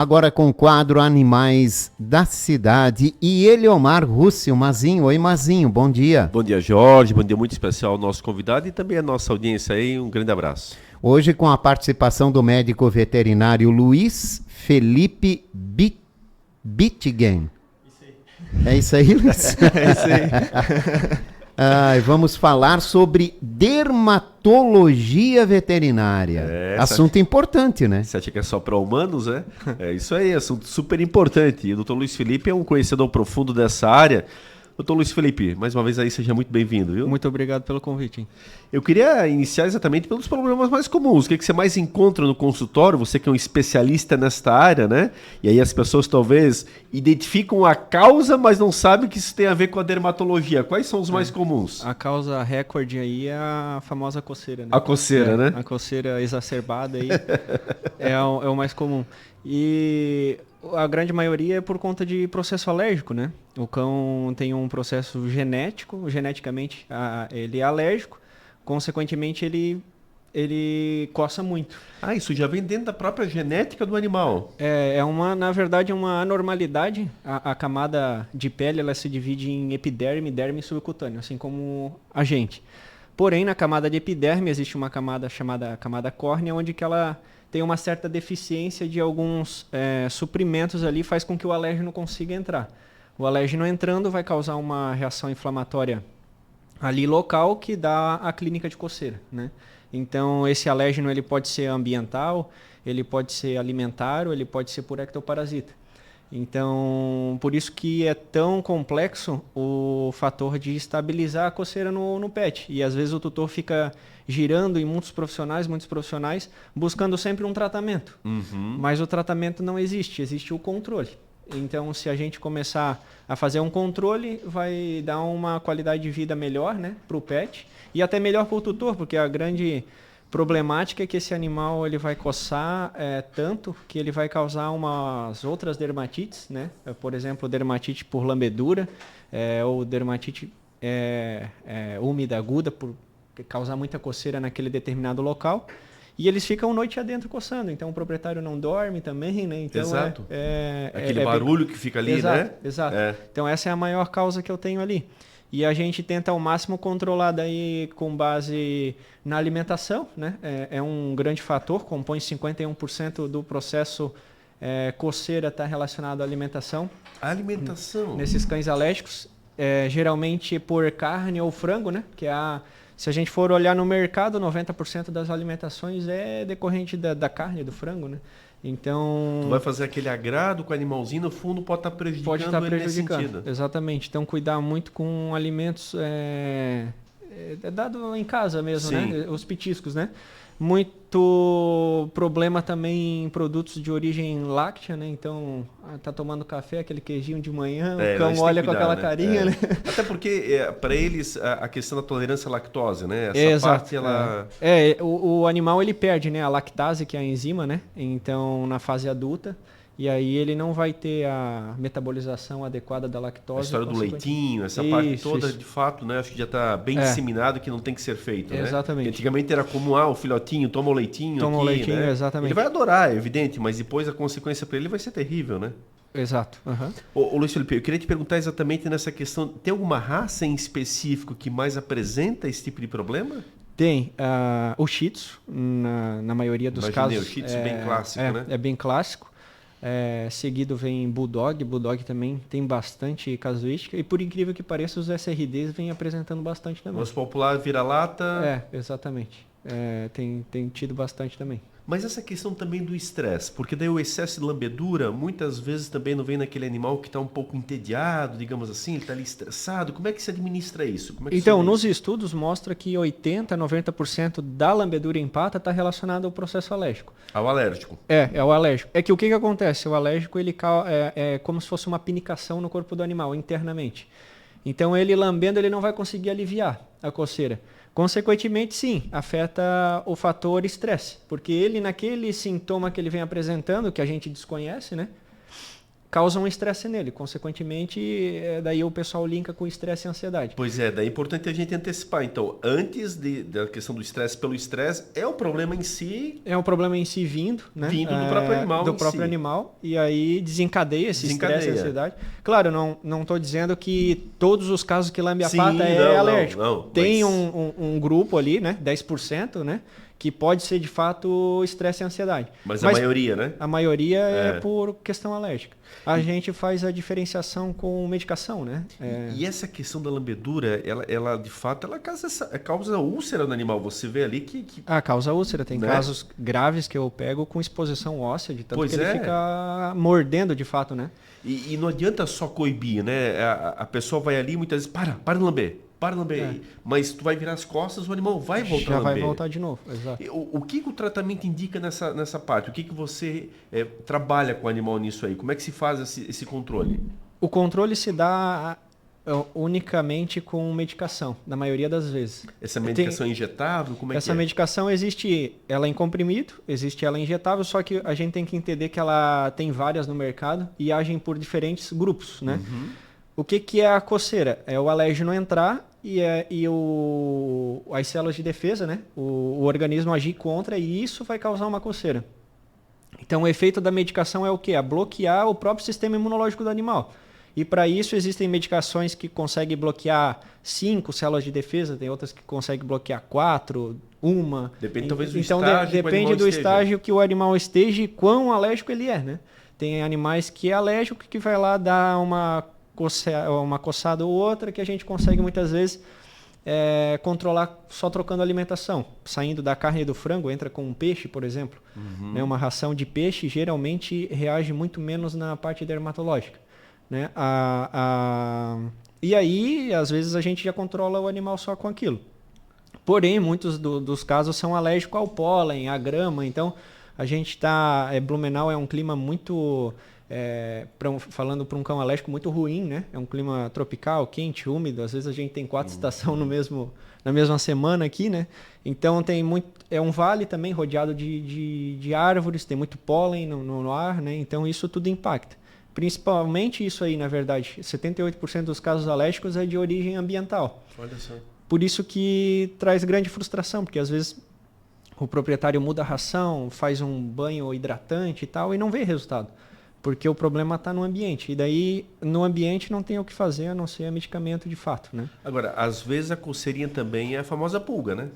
Agora com o quadro Animais da Cidade e Eliomar Russi, o Mazinho. Oi, Mazinho, bom dia. Bom dia, Jorge. Bom dia muito especial ao nosso convidado e também à nossa audiência aí. Um grande abraço. Hoje com a participação do médico veterinário Luiz Felipe Bittgen. É isso aí, Luiz? É isso aí. Vamos falar sobre dermatologia veterinária. Assunto importante, né? Você acha que é só para humanos, né? É isso aí, assunto super importante. E o Dr. Luiz Felipe é um conhecedor profundo dessa área. Dr. Luiz Felipe, mais uma vez aí, seja muito bem-vindo, viu? Muito obrigado pelo convite. Hein? Eu queria iniciar exatamente pelos problemas mais comuns. O que você mais encontra no consultório? Você que é um especialista nesta área, né? E aí as pessoas talvez identificam a causa, mas não sabem que isso tem a ver com a dermatologia. Quais são os mais comuns? A causa recorde aí é a famosa coceira, né? A coceira, né? A coceira exacerbada aí é o mais comum. E a grande maioria é por conta de processo alérgico, né? O cão tem um processo genético, geneticamente ele é alérgico, consequentemente ele coça muito. Ah, isso já vem dentro da própria genética do animal. Na verdade, uma anormalidade. A camada de pele ela se divide em epiderme, derme e subcutâneo, assim como a gente. Porém, na camada de epiderme existe uma camada chamada camada córnea, onde que ela tem uma certa deficiência de alguns suprimentos ali, faz com que o alérgeno consiga entrar. O alérgeno entrando vai causar uma reação inflamatória ali local que dá a clínica de coceira, né? Então, esse alérgeno ele pode ser ambiental, ele pode ser alimentar, ou ele pode ser por ectoparasita. Então, por isso que é tão complexo o fator de estabilizar a coceira no pet. E às vezes o tutor fica girando em muitos profissionais, buscando sempre um tratamento. Uhum. Mas o tratamento não existe, existe o controle. Então, se a gente começar a fazer um controle, vai dar uma qualidade de vida melhor, né, para o pet e até melhor para o tutor, porque a grande problemática é que esse animal ele vai coçar tanto que ele vai causar umas outras dermatites, né? Por exemplo, dermatite por lambedura ou dermatite úmida aguda por causar muita coceira naquele determinado local. E eles ficam noite adentro coçando, então o proprietário não dorme também, né? Então, exato. Aquele barulho que fica ali, exato, né? Exato. Então essa é a maior causa que eu tenho ali. E a gente tenta ao máximo controlar daí com base na alimentação, né? É um grande fator, compõe 51% do processo coceira está relacionado à alimentação. A alimentação? Nesses cães alérgicos, geralmente por carne ou frango, né? Se a gente for olhar no mercado, 90% das alimentações é decorrente da carne, do frango, né? Então... Tu vai fazer aquele agrado com o animalzinho, no fundo pode estar prejudicando ele nesse sentido. Exatamente. Então, cuidar muito com alimentos dado em casa mesmo, sim, né? Os petiscos, né? Muito problema também em produtos de origem láctea, né? Então, tá tomando café, aquele queijinho de manhã, o cão olha com aquela carinha, né? Até porque, para eles, a questão da tolerância à lactose, né? Exato. Parte, ela... O animal, ele perde, né? A lactase, que é a enzima, né? Então, na fase adulta, e aí ele não vai ter a metabolização adequada da lactose. A história do leitinho, essa parte toda, de fato, né? Acho que já está bem disseminado que não tem que ser feito, né? Exatamente. Porque antigamente era como, o filhotinho toma o leitinho toma aqui, o leitinho, né? Exatamente. Ele vai adorar, é evidente, mas depois a consequência para ele vai ser terrível, né? Exato. Uhum. Ô Luiz Felipe, eu queria te perguntar exatamente nessa questão, tem alguma raça em específico que mais apresenta esse tipo de problema? Tem. O Shih Tzu, na maioria dos casos. O Shih Tzu bem clássico, né? É bem clássico. Seguido vem Bulldog. Bulldog também tem bastante casuística. E por incrível que pareça, os SRDs vêm apresentando bastante também. Os popular vira-lata. Exatamente. Tem tido bastante também. Mas essa questão também do estresse, porque daí o excesso de lambedura muitas vezes também não vem naquele animal que está um pouco entediado, digamos assim, ele está ali estressado. Como é que se administra isso? Então, nos estudos mostra que 80%, 90% da lambedura em pata está relacionada ao processo alérgico. Ao alérgico? É o alérgico. É que o que acontece? O alérgico ele é como se fosse uma pinicação no corpo do animal, internamente. Então, ele lambendo, ele não vai conseguir aliviar a coceira. Consequentemente, sim, afeta o fator estresse, porque ele, naquele sintoma que ele vem apresentando, que a gente desconhece, né? causam estresse nele. Consequentemente, daí o pessoal linka com estresse e ansiedade. Pois é, daí é importante a gente antecipar. Então, antes da questão do estresse pelo estresse, é o problema em si. É um problema em si vindo, né? Vindo do próprio animal. Do próprio animal. E aí desencadeia esse estresse e ansiedade. Claro, não estou dizendo que todos os casos que lambe a pata é alérgico. Tem um grupo ali, né? 10%, né? Que pode ser de fato estresse e ansiedade. Mas a maioria, né? A maioria é por questão alérgica. A gente faz a diferenciação com medicação, né? E essa questão da lambedura, ela de fato, ela causa úlcera no animal. Você vê ali que... Causa úlcera. Tem casos graves que eu pego com exposição óssea, de tanto que ele fica mordendo de fato, né? E não adianta só coibir, né? A pessoa vai ali e muitas vezes, para de lamber. Para de lamber. Mas tu vai virar as costas, o animal vai voltar a lamber. Já vai voltar de novo, exato. O que o tratamento indica nessa parte? O que você trabalha com o animal nisso aí? Como é que se faz esse controle? O controle se dá unicamente com medicação, na maioria das vezes. Essa medicação injetável, como é que é? Essa medicação existe ela em comprimido, existe ela injetável, só que a gente tem que entender que ela tem várias no mercado e agem por diferentes grupos, né? Uhum. O que é a coceira? É o alérgeno entrar e as células de defesa, né? O organismo agir contra e isso vai causar uma coceira. Então o efeito da medicação é o quê? É bloquear o próprio sistema imunológico do animal. E para isso existem medicações que conseguem bloquear 5 células de defesa, tem outras que conseguem bloquear 4, 1. Depende talvez do então, estágio. Depende do estágio que o animal esteja e quão alérgico ele é, né? Tem animais que é alérgico que vai lá dar uma coçada ou outra que a gente consegue muitas vezes controlar só trocando alimentação. Saindo da carne do frango, entra com um peixe, por exemplo. Uhum. Né? Uma ração de peixe geralmente reage muito menos na parte dermatológica. Né? E aí, às vezes, a gente já controla o animal só com aquilo. Porém, muitos dos casos são alérgicos ao pólen, à grama. Então, a gente está... Blumenau é um clima muito... falando para um cão alérgico, muito ruim, né? É um clima tropical, quente, úmido. Às vezes a gente tem 4 estações na mesma semana aqui, né? Então tem muito... É um vale também rodeado de árvores, tem muito pólen no ar, né? Então isso tudo impacta. Principalmente isso aí, na verdade. 78% dos casos alérgicos é de origem ambiental. Olha só. Por isso que traz grande frustração, porque às vezes o proprietário muda a ração, faz um banho hidratante e tal, e não vê resultado. Porque o problema está no ambiente. E daí, no ambiente, não tem o que fazer a não ser medicamento de fato, né? Agora, às vezes a coceirinha também é a famosa pulga, né?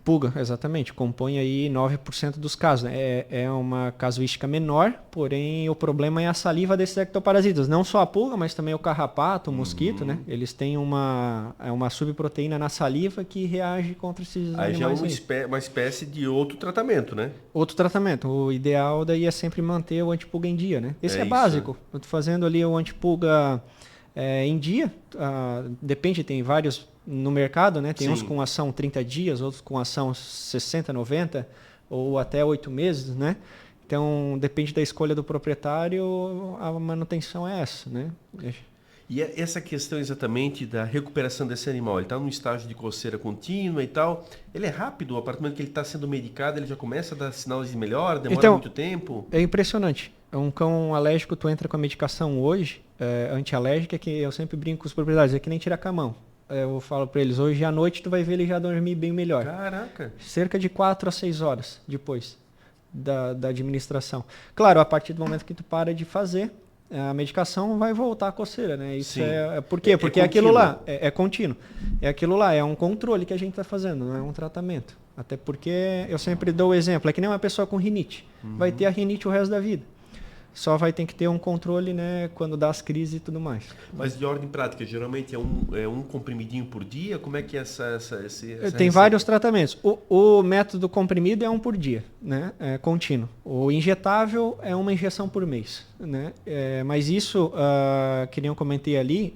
Pulga, exatamente. Compõe aí 9% dos casos. Né? É uma casuística menor, porém o problema é a saliva desses ectoparasitas. Não só a pulga, mas também o carrapato, o mosquito, né? Eles têm uma subproteína na saliva que reage contra esses animais. Aí já é uma espécie de outro tratamento, né? Outro tratamento. O ideal daí é sempre manter o antipulga em dia, né? Esse é básico. Eu estou fazendo ali o antipulga em dia. Depende, tem vários no mercado, né? Tem uns com ação 30 dias, outros com ação 60, 90 ou até 8 meses, né? Então, depende da escolha do proprietário, a manutenção é essa, né? E essa questão exatamente da recuperação desse animal, ele está num estágio de coceira contínua e tal, ele é rápido, a partir do momento que ele está sendo medicado, ele já começa a dar sinais de melhora, demora muito tempo? É impressionante. Um cão alérgico, tu entra com a medicação hoje, antialérgica, que eu sempre brinco com os proprietários, é que nem tirar camão. Eu falo para eles, hoje à noite tu vai ver ele já dormir bem melhor. Caraca! Cerca de 4 a 6 horas depois da administração. Claro, a partir do momento que tu para de fazer, a medicação vai voltar a coceira, né? Isso por quê? Porque aquilo lá é contínuo. É aquilo lá, é um controle que a gente está fazendo, não é um tratamento. Até porque eu sempre dou o exemplo, é que nem uma pessoa com rinite. Vai ter a rinite o resto da vida. Só vai ter que ter um controle, né, quando dá as crises e tudo mais. Mas de ordem prática, geralmente é um comprimidinho por dia? Como é que é essa Tem vários tratamentos. O método comprimido é 1 por dia, né, contínuo. O injetável é 1 injeção por mês, né? Mas isso, que nem eu comentei ali,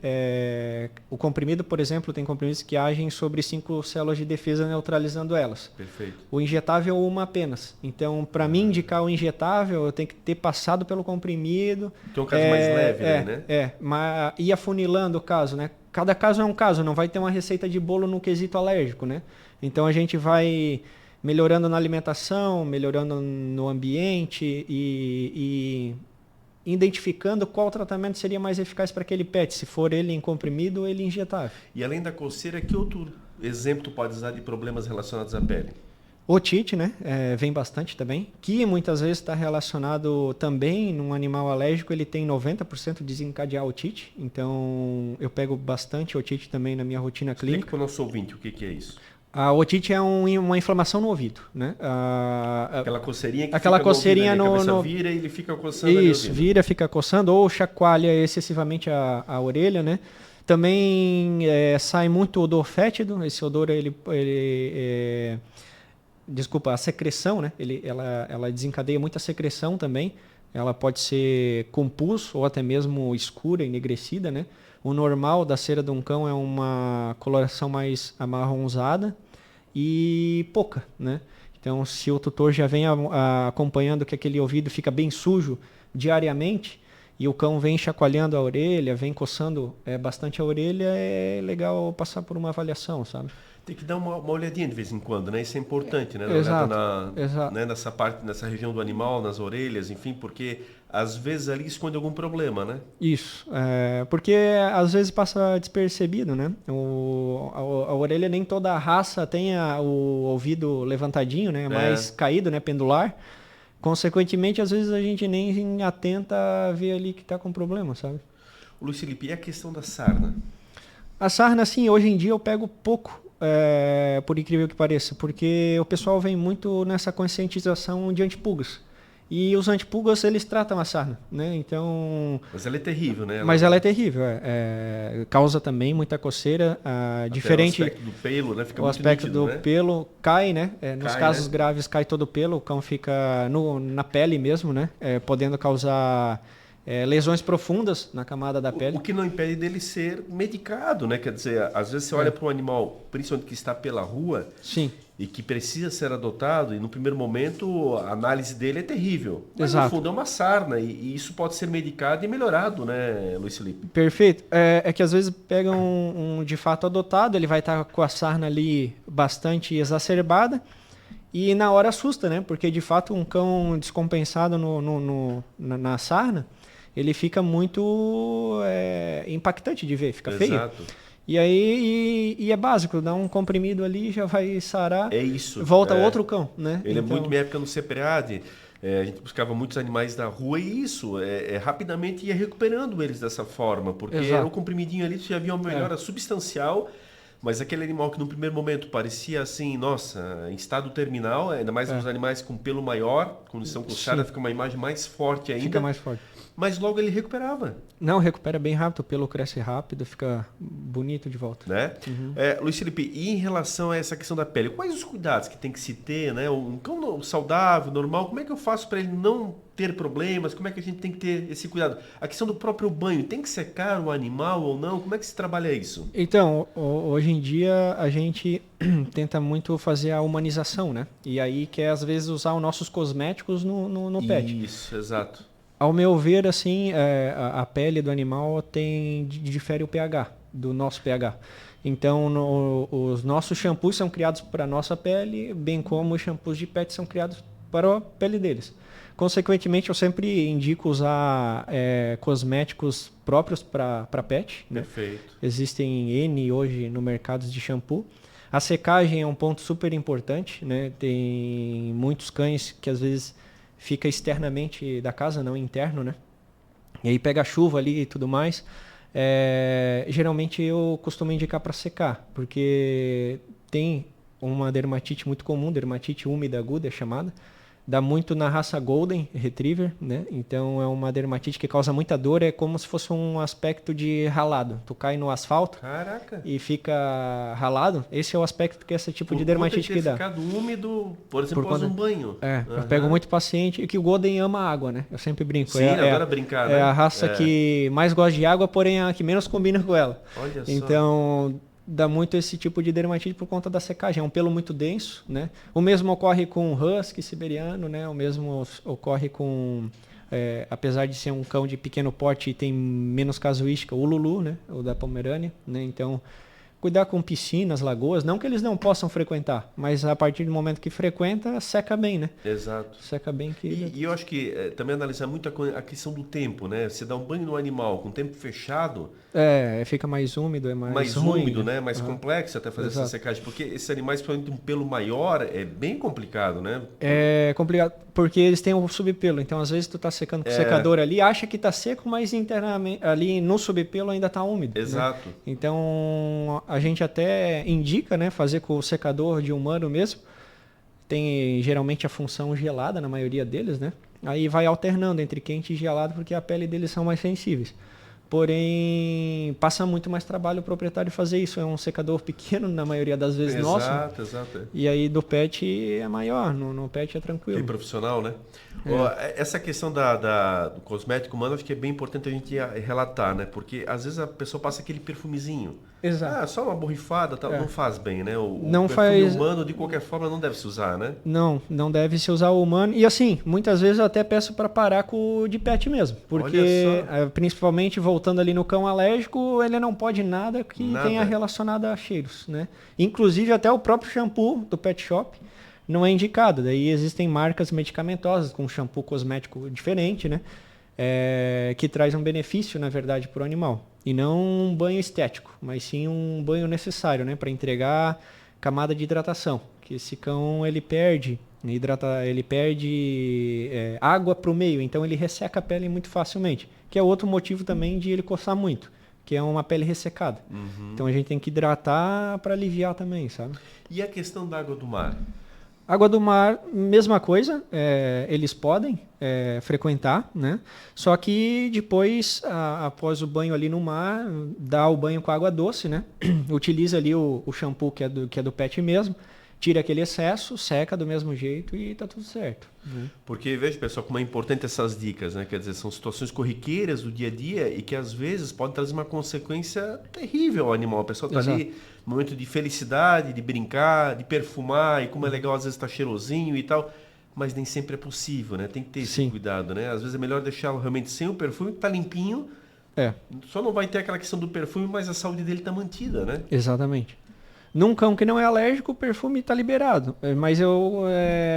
o comprimido, por exemplo, tem comprimidos que agem sobre 5 células de defesa neutralizando elas. Perfeito. O injetável é 1 apenas. Então, para mim indicar o injetável, eu tenho que ter passado pelo comprimido. Que é um caso mais leve, né? Mas ir afunilando o caso, né? Cada caso é um caso, não vai ter uma receita de bolo no quesito alérgico, né? Então a gente vai melhorando na alimentação, melhorando no ambiente e identificando qual tratamento seria mais eficaz para aquele pet, se for ele em comprimido ou ele injetável. E além da coceira, que outro exemplo tu pode usar de problemas relacionados à pele? Otite, né? Vem bastante também, que muitas vezes está relacionado também num animal alérgico, ele tem 90% de desencadear otite, então eu pego bastante otite também na minha rotina Explica clínica. para o nosso ouvinte o que é isso. A otite é uma inflamação no ouvido, né? Aquela coceirinha que aquela fica coceirinha no ouvido, né? A no- cabeça vira e ele fica coçando ali o Isso, ouvido. vira, fica coçando ou chacoalha excessivamente a orelha, né? Também sai muito odor fétido, esse odor desculpa, a secreção, né? Ela desencadeia muita secreção também. Ela pode ser com pus ou até mesmo escura, enegrecida, né? O normal da cera de um cão é uma coloração mais amarronzada e pouca, né? Então, se o tutor já vem acompanhando que aquele ouvido fica bem sujo diariamente e o cão vem chacoalhando a orelha, vem coçando bastante a orelha, é legal passar por uma avaliação, sabe? Tem que dar uma olhadinha de vez em quando, né? Isso é importante, né? Exato, Exato. Né? Nessa parte, nessa região do animal, nas orelhas, enfim, porque às vezes ali esconde algum problema, né? Isso, porque às vezes passa despercebido, né? A orelha nem toda a raça tem o ouvido levantadinho, né? Mais caído, né? Pendular. Consequentemente, às vezes a gente nem atenta a ver ali que está com problema, sabe? Luiz Felipe, e a questão da sarna? A sarna, assim, hoje em dia eu pego pouco, por incrível que pareça, porque o pessoal vem muito nessa conscientização de antipulgas. E os antipulgas, eles tratam a sarna, né? Então... Mas ela é terrível, né? Ela é terrível, causa também muita coceira, diferente... O aspecto do pelo, né? Fica o muito aspecto nítido, do né? pelo cai, né? Nos Cai, casos né? graves cai todo o pelo, o cão fica na pele mesmo, né? Podendo causar lesões profundas na camada da pele. O que não impede dele ser medicado, né? Quer dizer, às vezes você olha para um animal, principalmente que está pela rua, Sim. e que precisa ser adotado, e no primeiro momento a análise dele é terrível. Mas Exato. no fundo é uma sarna, e isso pode ser medicado e melhorado, né, Luiz Felipe? Perfeito. É que às vezes pega um de fato adotado, ele vai estar com a sarna ali bastante exacerbada, e na hora assusta, né? Porque de fato um cão descompensado na sarna, ele fica muito impactante de ver, fica feio. Exato. E aí é básico, dá um comprimido ali, já vai sarar, É isso. volta outro cão, né? Ele Então, é muito minha época no CPRAD, a gente buscava muitos animais da rua e isso, rapidamente ia recuperando eles dessa forma, porque Exato. era um comprimidinho ali, você já via uma melhora substancial, mas aquele animal que no primeiro momento parecia assim, nossa, em estado terminal, ainda mais nos animais com pelo maior, condição coçada, Sim. fica uma imagem mais forte ainda. fica mais forte. Mas logo ele recuperava, Não, recupera bem rápido, o pelo cresce rápido, fica bonito de volta. né? Luiz Felipe, e em relação a essa questão da pele, quais os cuidados que tem que se ter, né? Um cão saudável, normal, como é que eu faço para ele não ter problemas? Como é que a gente tem que ter esse cuidado? A questão do próprio banho, tem que secar o animal ou não? Como é que se trabalha isso? Então, hoje em dia a gente tenta muito fazer a humanização, né? E aí quer às vezes usar os nossos cosméticos no pet. Isso, exato. Ao meu ver, assim, a pele do animal difere o pH, do nosso pH. Então, os nossos shampoos são criados para a nossa pele, bem como os shampoos de pet são criados para a pele deles. Consequentemente, eu sempre indico usar cosméticos próprios para pet, né? Perfeito. Existem N hoje no mercado de shampoo. A secagem é um ponto super importante, né? Tem muitos cães que às vezes fica externamente da casa, não interno, né? E aí pega a chuva ali e tudo mais. Geralmente eu costumo indicar para secar, porque tem uma dermatite muito comum, dermatite úmida aguda é chamada. Dá muito na raça Golden Retriever, né? Então é uma dermatite que causa muita dor, é como se fosse um aspecto de ralado. Tu cai no asfalto Caraca. e fica ralado. Esse é o aspecto que esse tipo de Por dermatite conta de que ter dá. ficado úmido, por exemplo, Por após conta- um banho. Eu pego muito paciente e que o Golden ama água, né? Eu sempre brinco. Sim, adora brincar, né? É a raça que mais gosta de água, porém a que menos combina com ela. Olha só. Então, dá muito esse tipo de dermatite por conta da secagem. É um pelo muito denso, né? O mesmo ocorre com o husky siberiano, né? O mesmo ocorre com... apesar de ser um cão de pequeno porte e tem menos casuística, o Lulu, né? O da Pomerânia, né? Então, cuidar com piscinas, lagoas, não que eles não possam frequentar, mas a partir do momento que frequenta, seca bem, né? Exato. Seca bem que... E eu acho que também analisar muito a questão do tempo, né? Você dá um banho no animal com o tempo fechado... fica mais úmido, é mais ruim, úmido, né? Mais complexo até fazer essa secagem, porque esses animais, principalmente um pelo maior, é bem complicado, né? É complicado, porque eles têm o subpelo, então às vezes tu tá secando com o secador ali, acha que tá seco, mas internamente ali no subpelo ainda tá úmido. Exato. Né? Então a gente até indica, né, fazer com o secador de humano mesmo. Tem geralmente a função gelada na maioria deles, né? Aí vai alternando entre quente e gelado porque a pele deles são mais sensíveis. Porém, passa muito mais trabalho o proprietário fazer isso. É um secador pequeno, na maioria das vezes, nosso. Exato. E aí do pet é maior, no pet é tranquilo. Bem profissional, né? Essa questão do cosmético humano, acho que é bem importante a gente relatar, né? Porque às vezes a pessoa passa aquele perfumezinho. Exato. Só uma borrifada, tal, não faz bem, né? O não perfume humano, de qualquer forma, não deve se usar, né? Não deve se usar o humano. E assim, muitas vezes eu até peço para parar com o de pet mesmo. Porque, principalmente voltando ali no cão alérgico, ele não pode nada que tenha relacionado a cheiros, né? Inclusive até o próprio shampoo do pet shop não é indicado. Daí existem marcas medicamentosas com shampoo cosmético diferente, né? Que traz um benefício, na verdade, para o animal. E não um banho estético, mas sim um banho necessário, né? Para entregar camada de hidratação. Que esse cão, ele perde água para o meio, então ele resseca a pele muito facilmente. Que é outro motivo também de ele coçar muito, que é uma pele ressecada. Então a gente tem que hidratar para aliviar também, sabe? E a questão da água do mar? Água do mar, mesma coisa, eles podem frequentar, né? Só que depois, após o banho ali no mar, dá o banho com água doce, né? Utiliza ali o shampoo que é do pet mesmo, tira aquele excesso, seca do mesmo jeito e tá tudo certo. Porque, veja, pessoal, como é importante essas dicas, né? Quer dizer, são situações corriqueiras do dia a dia e que às vezes podem trazer uma consequência terrível ao animal. A pessoa está ali no momento de felicidade, de brincar, de perfumar, e como é legal, às vezes está cheirosinho e tal, mas nem sempre é possível, né? Tem que ter esse cuidado, né? Às vezes é melhor deixá-lo realmente sem o perfume, que está limpinho, só não vai ter aquela questão do perfume, mas a saúde dele está mantida, né? Exatamente. Num cão que não é alérgico, o perfume está liberado. Mas eu,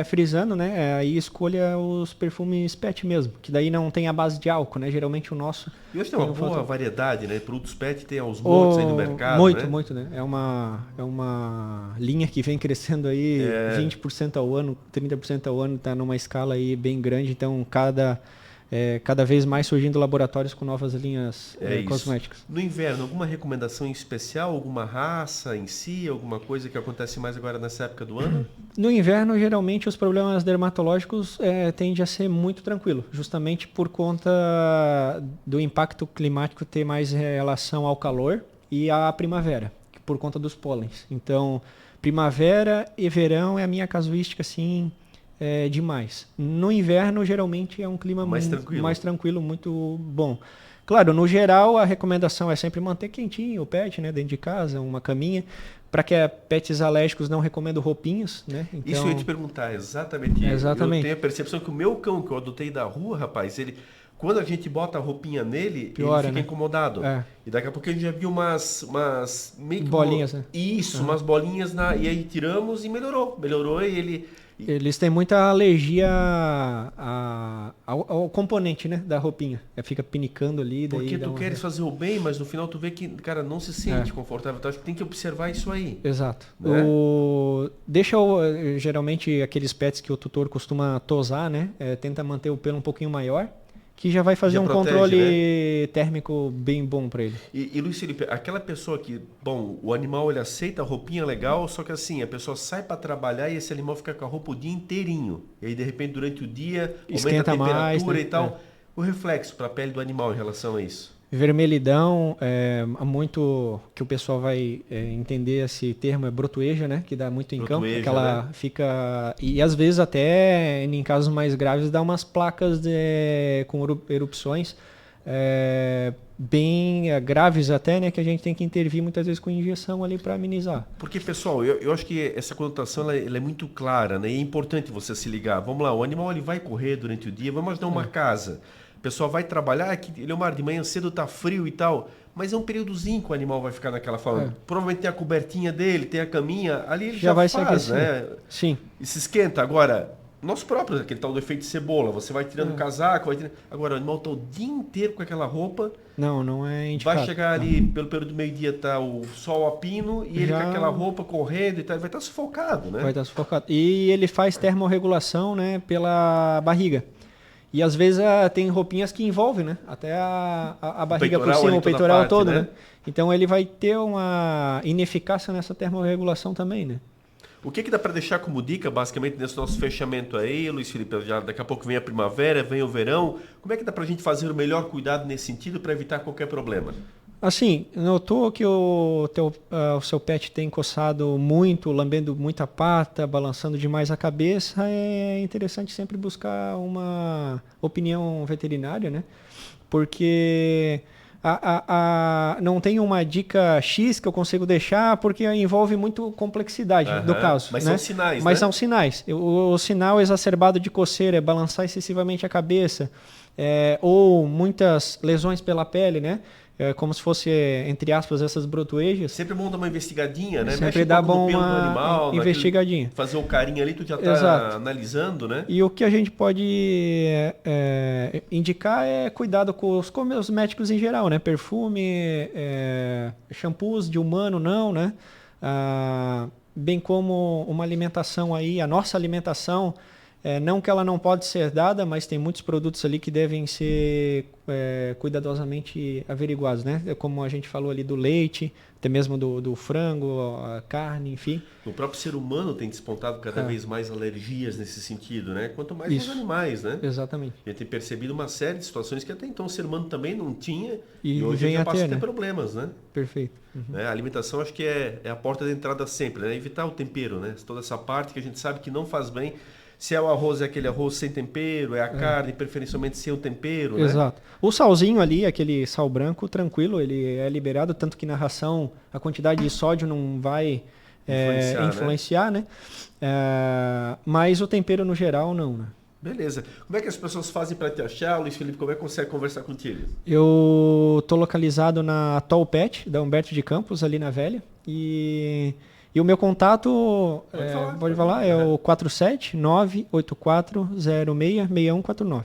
frisando, né? Aí escolha os perfumes pet mesmo, que daí não tem a base de álcool, né? Geralmente o nosso... E hoje tem uma boa variedade, né? Produtos pet tem aos montes aí no mercado, Muito, né? É uma linha que vem crescendo aí 20% ao ano, 30% ao ano, tá numa escala aí bem grande, então cada vez mais surgindo laboratórios com novas linhas cosméticas. No inverno, alguma recomendação em especial? Alguma raça em si? Alguma coisa que acontece mais agora nessa época do ano? No inverno, geralmente, os problemas dermatológicos tendem a ser muito tranquilo, justamente por conta do impacto climático ter mais relação ao calor e à primavera, por conta dos pólens. Então, primavera e verão é a minha casuística, assim... demais. No inverno, geralmente, é um clima mais tranquilo, muito bom. Claro, no geral, a recomendação é sempre manter quentinho o pet, né, dentro de casa, uma caminha. Para que pets alérgicos, não recomendo roupinhas, né? Então, isso eu ia te perguntar, exatamente. Eu tenho a percepção que o meu cão, que eu adotei da rua, rapaz, quando a gente bota a roupinha nele, ele fica incomodado. E daqui a pouco a gente já viu umas meio que bolinhas, né? Isso, umas bolinhas, e aí tiramos e melhorou. Melhorou e ele... Eles têm muita alergia ao componente, né, da roupinha. Fica pinicando ali. Porque tu queres fazer o bem, mas no final tu vê que, cara, não se sente confortável. Então acho que tem que observar isso aí. Exato. Né? Geralmente aqueles pets que o tutor costuma tosar, né, tenta manter o pelo um pouquinho maior, que já vai fazer controle térmico bem bom para ele. E Luiz Felipe, aquela pessoa que, o animal ele aceita a roupinha legal, só que assim, a pessoa sai para trabalhar e esse animal fica com a roupa o dia inteirinho. E aí de repente durante o dia esquenta aumenta a temperatura mais, né? e tal. O reflexo para a pele do animal em relação a isso? Vermelhidão, muito que o pessoal vai entender esse termo, é brotueja, né? Que dá muito em campo, que ela fica... E às vezes até, em casos mais graves, dá umas placas com erupções bem graves até, né? Que a gente tem que intervir muitas vezes com injeção ali para amenizar. Porque, pessoal, eu acho que essa conotação ela é muito clara, né? E é importante você se ligar. Vamos lá, o animal ele vai correr durante o dia, vamos imaginar uma casa. A pessoal vai trabalhar, Eliomar, de manhã cedo tá frio e tal, mas é um períodozinho que o animal vai ficar naquela forma. Provavelmente tem a cobertinha dele, tem a caminha, ali ele já vai faz, né? Sim. E se esquenta. Agora, nós próprios, aquele tal do efeito cebola, você vai tirando o casaco, agora o animal tá o dia inteiro com aquela roupa. Não é indicado. Vai chegar ali, pelo período do meio-dia, tá o sol a pino, e ele com aquela roupa correndo e tal, vai estar sufocado, né? Vai estar sufocado. E ele faz termorregulação, né, pela barriga. E às vezes tem roupinhas que envolvem, né? Até a barriga por cima, o peitoral parte, todo, né? Então ele vai ter uma ineficácia nessa termorregulação também, né? O que dá para deixar como dica, basicamente, nesse nosso fechamento aí, Luiz Felipe? Já daqui a pouco vem a primavera, vem o verão. Como é que dá para a gente fazer o melhor cuidado nesse sentido para evitar qualquer problema? Assim, notou que o seu pet tem coçado muito, lambendo muita pata, balançando demais a cabeça, é interessante sempre buscar uma opinião veterinária, né? Porque não tem uma dica X que eu consigo deixar, porque envolve muito complexidade do caso. Mas né? são sinais, Mas né? são sinais. O sinal exacerbado de coceira é balançar excessivamente a cabeça, ou muitas lesões pela pele, né? Como se fosse, entre aspas, essas brotoejas. Sempre bom dar uma investigadinha, né? Sempre dá bom pelo do uma animal, investigadinha. Fazer o carinho ali, tu já tá analisando, né? E o que a gente pode indicar é cuidado com os cosméticos em geral, né? Perfume, shampoos de humano não, né? Bem como uma alimentação aí, a nossa alimentação, não que ela não pode ser dada, mas tem muitos produtos ali que devem ser cuidadosamente averiguados, né? Como a gente falou ali do leite, até mesmo do frango, a carne, enfim. O próprio ser humano tem despontado cada vez mais alergias nesse sentido, né? Quanto mais os animais, né? Exatamente. A gente tem percebido uma série de situações que até então o ser humano também não tinha e hoje vem já passa a ter né? problemas, né? Perfeito. A alimentação acho que é a porta de entrada sempre, né? Evitar o tempero, né? Toda essa parte que a gente sabe que não faz bem. Se é o arroz, é aquele arroz sem tempero, é a carne, preferencialmente sem o tempero, né? Exato. O salzinho ali, aquele sal branco, tranquilo, ele é liberado, tanto que na ração a quantidade de sódio não vai influenciar, né? Mas o tempero no geral, não, né? Beleza. Como é que as pessoas fazem para te achar, Luiz Felipe? Como é que consegue conversar contigo? Eu tô localizado na Tall Pet, da Humberto de Campos, ali na Velha, e o meu contato, pode falar, é o 47984066149.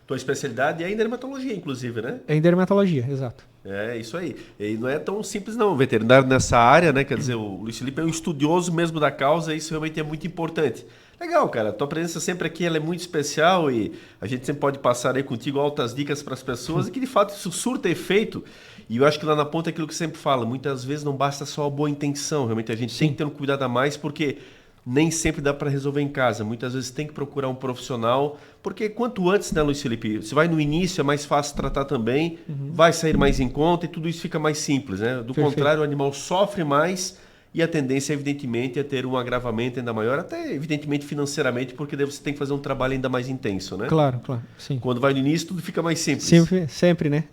Tua especialidade é em dermatologia, inclusive, né? É em dermatologia, exato. É, isso aí. E não é tão simples não, veterinário nessa área, né? Quer dizer, o Luiz Felipe é um estudioso mesmo da causa, e isso realmente é muito importante. Legal, cara. Tua presença sempre aqui ela é muito especial e a gente sempre pode passar aí contigo altas dicas para as pessoas e que de fato isso surta efeito. E eu acho que lá na ponta é aquilo que sempre fala, muitas vezes não basta só a boa intenção, realmente a gente tem que ter um cuidado a mais porque nem sempre dá para resolver em casa. Muitas vezes tem que procurar um profissional, porque quanto antes, né, Luiz Felipe? Você vai no início, é mais fácil tratar também, vai sair mais em conta e tudo isso fica mais simples, né? Do contrário, o animal sofre mais e a tendência, evidentemente, é ter um agravamento ainda maior, até, evidentemente, financeiramente, porque daí você tem que fazer um trabalho ainda mais intenso, né? Claro, sim. Quando vai no início, tudo fica mais simples. Sempre, né?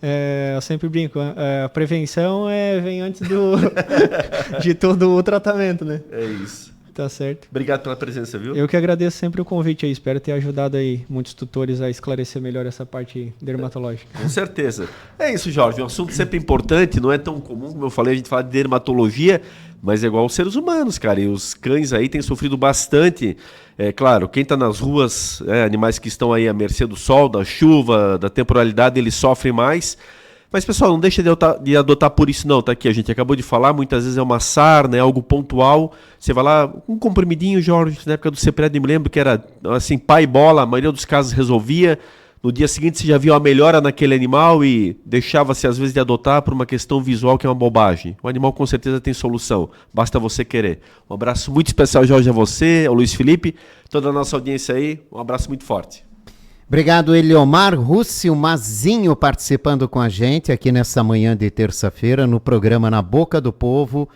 Eu sempre brinco, a prevenção vem antes de todo o tratamento, né? É isso. Tá certo. Obrigado pela presença, viu? Eu que agradeço sempre o convite aí. Espero ter ajudado aí muitos tutores a esclarecer melhor essa parte dermatológica. Com certeza. É isso, Jorge. Um assunto sempre importante, não é tão comum, como eu falei, a gente fala de dermatologia, mas é igual aos seres humanos, cara. E os cães aí têm sofrido bastante. É claro, quem está nas ruas, animais que estão aí à mercê do sol, da chuva, da temporalidade, eles sofrem mais. Mas, pessoal, não deixa de adotar por isso não, tá aqui, a gente acabou de falar, muitas vezes é uma sarna, é algo pontual, você vai lá, um comprimidinho, Jorge, na época do CEPRED, me lembro que era assim, pai e bola, a maioria dos casos resolvia, no dia seguinte você já viu a melhora naquele animal e deixava-se às vezes de adotar por uma questão visual que é uma bobagem. O animal com certeza tem solução, basta você querer. Um abraço muito especial, Jorge, a você, ao Luiz Felipe, toda a nossa audiência aí, um abraço muito forte. Obrigado, Eliomar Rússio Mazinho, participando com a gente aqui nessa manhã de terça-feira no programa Na Boca do Povo.